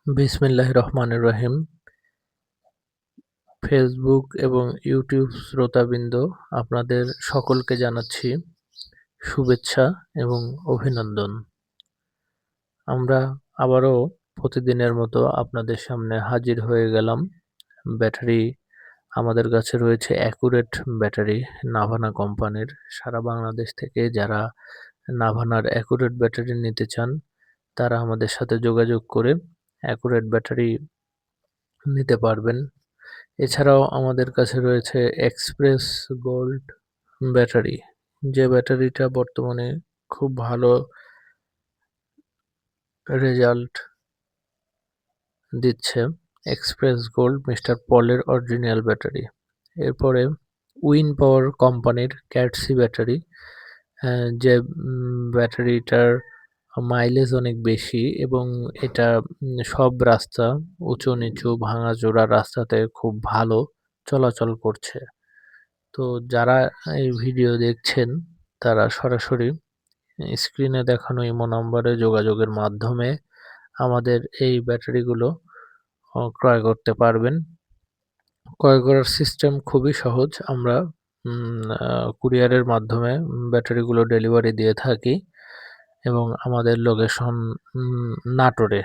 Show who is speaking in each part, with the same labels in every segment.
Speaker 1: বিসমিল্লাহির রহমানির রহিম। ফেসবুক এবং ইউটিউব শ্রোতাবৃন্দ আপনাদের সকলকে জানাচ্ছি শুভেচ্ছা এবং অভিনন্দন। আমরা আবারও প্রতিদিনের মতো আপনাদের সামনে হাজির হয়ে গেলাম। ব্যাটারি আমাদের কাছে রয়েছে অ্যাকুরেট ব্যাটারি নাভানা কোম্পানির। সারা বাংলাদেশ থেকে যারা নাভানার অ্যাকুরেট ব্যাটারি নিতে চান তারা আমাদের সাথে যোগাযোগ করে অ্যাকুরেট ব্যাটারি নিতে পারবেন। এছাড়াও আমাদের কাছে রয়েছে এক্সপ্রেস গোল্ড ব্যাটারি, যে ব্যাটারিটা বর্তমানে খুব ভালো রেজাল্ট দিচ্ছে। এক্সপ্রেস গোল্ড মিস্টার পলের অরিজিনাল ব্যাটারি। এরপরে উইন পাওয়ার কোম্পানির ক্যাটসি ব্যাটারি, যে ব্যাটারিটার মাইলেজ অনেক বেশি এবং এটা সব রাস্তা উঁচু নিচু ভাঙাচোরা রাস্তাতে খুব ভালো চলাচল করছে। তো যারা এই ভিডিও দেখছেন তারা সরাসরি স্ক্রিনে দেখানো ইমো নম্বরে যোগাযোগের মাধ্যমে আমাদের এই ব্যাটারিগুলো ক্রয় করতে পারবেন। ক্রয় করার সিস্টেম খুবই সহজ। আমরা কুরিয়ারের মাধ্যমে ব্যাটারিগুলো ডেলিভারি দিয়ে থাকি এবং আমাদের লোকেশন নাটোরে।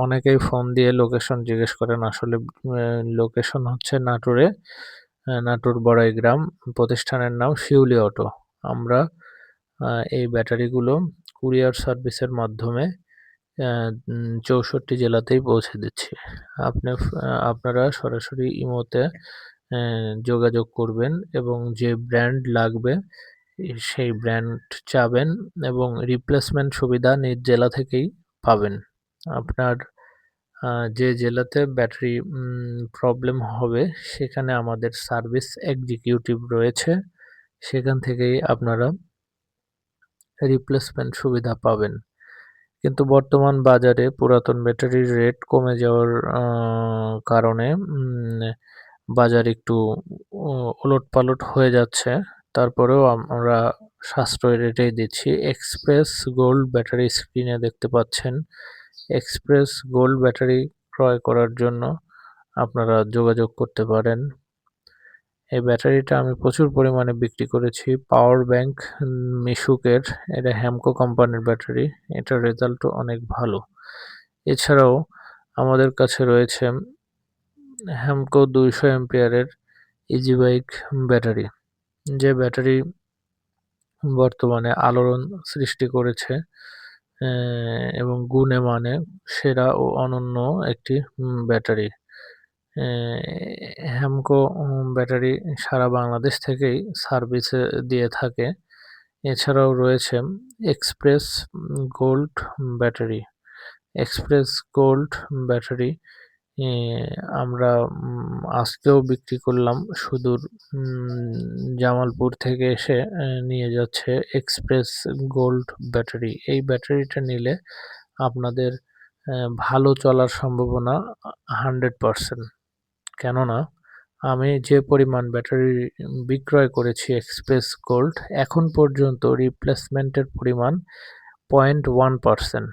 Speaker 1: অনেকেই ফোন দিয়ে লোকেশন জিজ্ঞেস করেন, আসলে লোকেশন হচ্ছে নাটোরে, নাটোর বড়াইগ্রাম। প্রতিষ্ঠানের নাম শিউলি অটো। আমরা এই ব্যাটারিগুলো কুরিয়ার সার্ভিসের মাধ্যমে ৬৪ জেলাতেই পৌঁছে দিচ্ছি। আপনারা সরাসরি ইমোতে যোগাযোগ করবেন এবং যে ব্র্যান্ড লাগবে সেই ব্র্যান্ড চাবেন এবং রিপ্লেসমেন্ট সুবিধা নিজ জেলা থেকেই পাবেন। আপনার যে জেলাতে ব্যাটারি প্রবলেম হবে সেখানে আমাদের সার্ভিস এক্সিকিউটিভ রয়েছে, সেখান থেকেই আপনারা রিপ্লেসমেন্ট সুবিধা পাবেন। কিন্তু বর্তমান বাজারে পুরাতন ব্যাটারির রেট কমে যাওয়ার কারণে বাজার একটু ওলটপালট হয়ে যাচ্ছে। তারপরেও আমরা সাশ্রয়ী রেটেই দিচ্ছি। এক্সপ্রেস গোল্ড ব্যাটারি স্ক্রিনে দেখতে পাচ্ছেন। এক্সপ্রেস গোল্ড ব্যাটারি ক্রয় করার জন্য আপনারা যোগাযোগ করতে পারেন। এই ব্যাটারিটা আমি প্রচুর পরিমাণে বিক্রি করেছি। পাওয়ার ব্যাংক মিশুকের, এটা হ্যামকো কোম্পানির ব্যাটারি। এটার রেজাল্টও অনেক ভালো। এছাড়াও আমাদের কাছে রয়েছে হ্যামকো 200 অ্যাম্পিয়ারের ইজি বাইক ব্যাটারি, যে ব্যাটারি বর্তমানে আলোড়ন সৃষ্টি করেছে এবং গুণে মানে সেরা ও অনন্য একটি ব্যাটারি। হ্যামকো ব্যাটারি সারা বাংলাদেশ থেকেই সার্ভিসে দিয়ে থাকে। এছাড়াও রয়েছে express gold battery. Express gold battery আমরা আজকেও বিক্রি করলাম। সুদূর জামালপুর থেকে এসে নিয়ে যাচ্ছে এক্সপ্রেস গোল্ড ব্যাটারি। এই ব্যাটারিটা নিলে আপনাদের ভালো চলার সম্ভাবনা 100%। কেননা আমি যে পরিমাণ ব্যাটারি বিক্রয় করেছি এক্সপ্রেস গোল্ড, এখন পর্যন্ত রিপ্লেসমেন্টের পরিমাণ 0.1%।